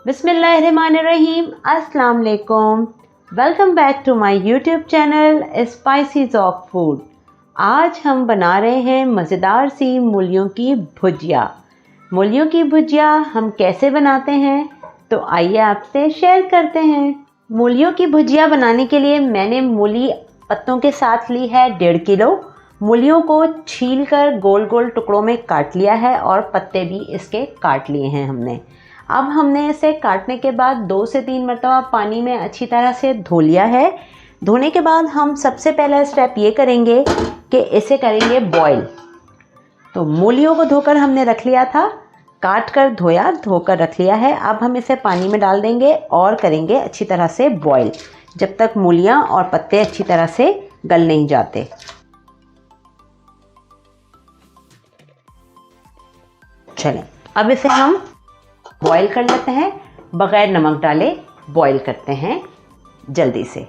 बिस्मिल्लाहिर्रहमानिर्रहीम। अस्सलाम वालेकुम। Welcome back to my YouTube channel spices of food. आज हम बना रहे हैं मज़ेदार सी मूलियों की भुजिया। मूलियों की भुजिया हम कैसे बनाते हैं तो आइए आपसे शेयर करते हैं। मूलियों की भुजिया बनाने के लिए मैंने मूली पत्तों के साथ ली है 1.5 किलो। मूलियों को छीलकर गोल गोल टुकड़ों में काट लिया है और पत्ते भी इसके काट लिए हैं हमने। अब हमने इसे काटने के बाद 2 से 3 मरतबा पानी में अच्छी तरह से धो लिया है। धोने के बाद हम सबसे पहला स्टेप ये करेंगे कि इसे करेंगे बॉईल। तो मूलियों को धोकर हमने रख लिया था, काट कर धोया, धोकर रख लिया है। अब हम इसे पानी में डाल देंगे और करेंगे अच्छी तरह से बॉईल, जब तक मूलियाँ और पत्ते अच्छी तरह से गल नहीं जाते। चलें, अब इसे हम बॉईल कर लेते हैं, बग़ैर नमक डाले बॉईल करते हैं जल्दी से,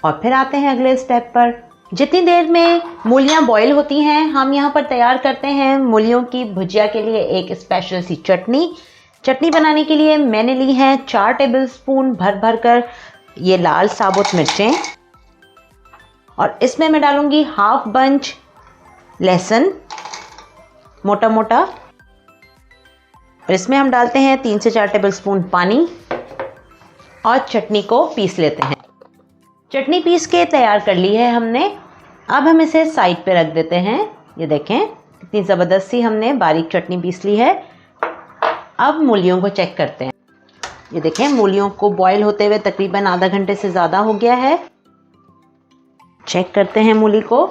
और फिर आते हैं अगले स्टेप पर। जितनी देर में मूलियाँ बॉईल होती हैं हम यहाँ पर तैयार करते हैं मूलियों की भुजिया के लिए एक स्पेशल सी चटनी बनाने के लिए मैंने ली हैं 4 टेबलस्पून भर भर कर ये लाल साबुत मिर्चें, और इसमें मैं डालूँगी हाफ बंच लहसुन मोटा मोटा, और इसमें हम डालते हैं 3 से 4 टेबलस्पून पानी और चटनी को पीस लेते हैं। चटनी पीस के तैयार कर ली है हमने। अब हम इसे साइड पे रख देते हैं। ये देखें कितनी ज़बरदस्त सी हमने बारीक चटनी पीस ली है। अब मूलियों को चेक करते हैं। ये देखें मूलियों को बॉईल होते हुए तकरीबन आधा घंटे से ज़्यादा हो गया है। चेक करते हैं मूली को।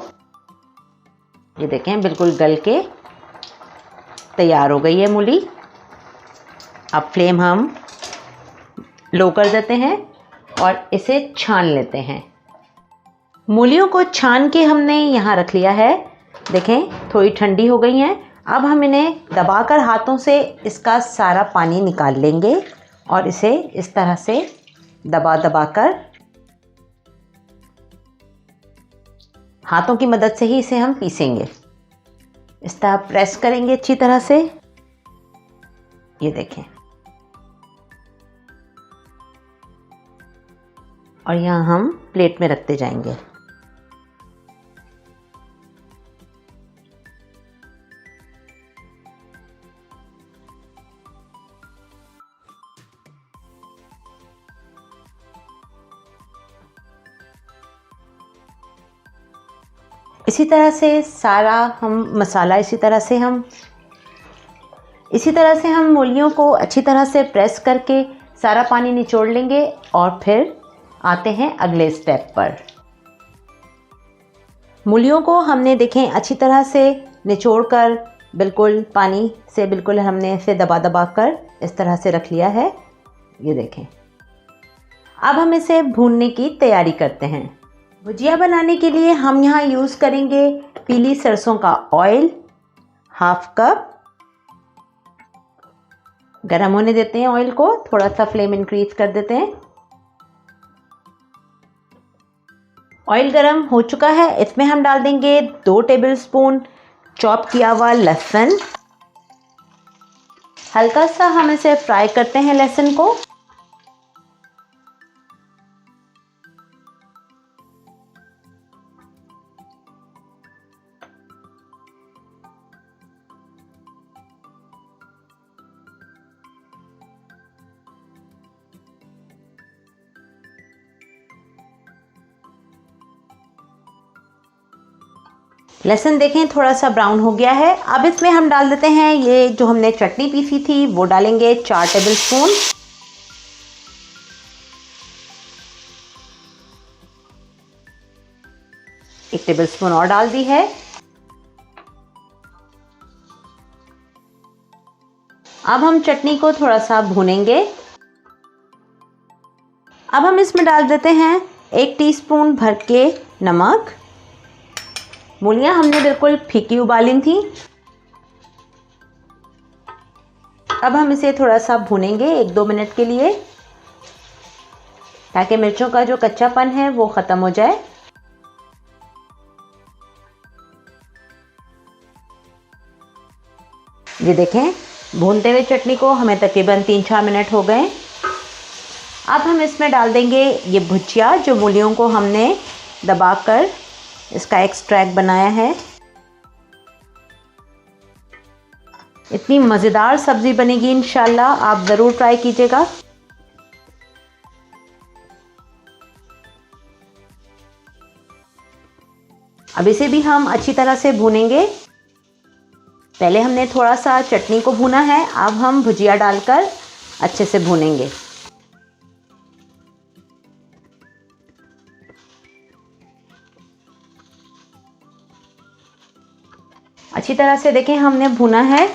ये देखें बिल्कुल गल के तैयार हो गई है मूली। अब फ्लेम हम लो कर देते हैं और इसे छान लेते हैं। मूलियों को छान के हमने यहाँ रख लिया है। देखें थोड़ी ठंडी हो गई हैं। अब हम इन्हें दबाकर हाथों से इसका सारा पानी निकाल लेंगे और इसे इस तरह से दबा दबा कर हाथों की मदद से ही इसे हम पीसेंगे। इस तरह प्रेस करेंगे अच्छी तरह से। ये देखें, और यहाँ हम प्लेट में रखते जाएंगे। इसी तरह से सारा हम मसाला इसी तरह से हम मूलियों को अच्छी तरह से प्रेस करके सारा पानी निचोड़ लेंगे और फिर आते हैं अगले स्टेप पर। मूलियों को हमने देखें अच्छी तरह से निचोड़कर बिल्कुल पानी से बिल्कुल हमने इसे दबा दबा कर इस तरह से रख लिया है। ये देखें, अब हम इसे भूनने की तैयारी करते हैं। भुजिया बनाने के लिए हम यहाँ यूज़ करेंगे पीली सरसों का ऑयल, हाफ कप। गरम होने देते हैं ऑयल को, थोड़ा सा फ्लेम इंक्रीज कर देते हैं। ऑयल गरम हो चुका है। इसमें हम डाल देंगे 2 टेबलस्पून चॉप किया हुआ लहसुन। हल्का सा हम इसे फ्राई करते हैं लहसुन को। लहसुन देखें थोड़ा सा ब्राउन हो गया है। अब इसमें हम डाल देते हैं ये जो हमने चटनी पीसी थी वो डालेंगे 4 टेबलस्पून। एक टेबलस्पून और डाल दी है। अब हम चटनी को थोड़ा सा भूनेंगे। अब हम इसमें डाल देते हैं 1 टीस्पून भर के नमक। मूलियाँ हमने बिल्कुल फीकी उबाली थी। अब हम इसे थोड़ा सा भूनेंगे 1-2 मिनट के लिए, ताकि मिर्चों का जो कच्चापन है वो ख़त्म हो जाए। ये देखें भूनते हुए चटनी को हमें तकरीबन 3-4 मिनट हो गए। अब हम इसमें डाल देंगे ये भुजिया, जो मूलियों को हमने दबाकर इसका एक्सट्रैक्ट बनाया है। इतनी मज़ेदार सब्ज़ी बनेगी इंशाल्लाह, आप ज़रूर ट्राई कीजिएगा। अब इसे भी हम अच्छी तरह से भूनेंगे। पहले हमने थोड़ा सा चटनी को भूना है, अब हम भुजिया डालकर अच्छे से भूनेंगे। अच्छी तरह से देखें हमने भुना है।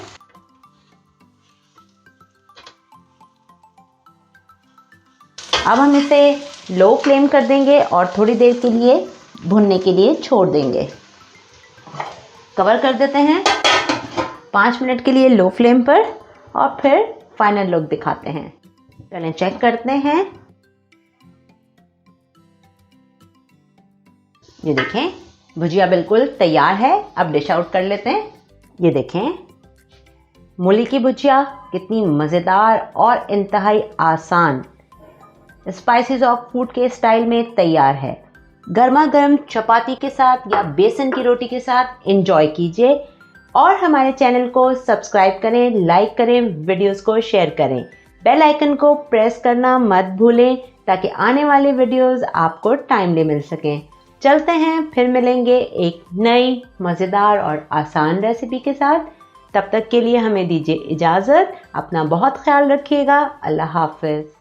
अब हम इसे लो फ्लेम कर देंगे और थोड़ी देर के लिए भुनने के लिए छोड़ देंगे। कवर कर देते हैं 5 मिनट के लिए लो फ्लेम पर और फिर फाइनल लुक दिखाते हैं। चलें चेक करते हैं। ये देखें भुजिया बिल्कुल तैयार है। अब डिश आउट कर लेते हैं। ये देखें मूली की भुजिया कितनी मज़ेदार और इंतहाई आसान स्पाइसेस ऑफ फूड के स्टाइल में तैयार है। गर्मा गर्म चपाती के साथ या बेसन की रोटी के साथ एंजॉय कीजिए और हमारे चैनल को सब्सक्राइब करें, लाइक करें, वीडियोस को शेयर करें। बेल आइकन को प्रेस करना मत भूलें ताकि आने वाले वीडियोस आपको टाइमली मिल सकें। चलते हैं, फिर मिलेंगे एक नई मज़ेदार और आसान रेसिपी के साथ। तब तक के लिए हमें दीजिए इजाज़त। अपना बहुत ख्याल रखिएगा। अल्लाह हाफ़िज़।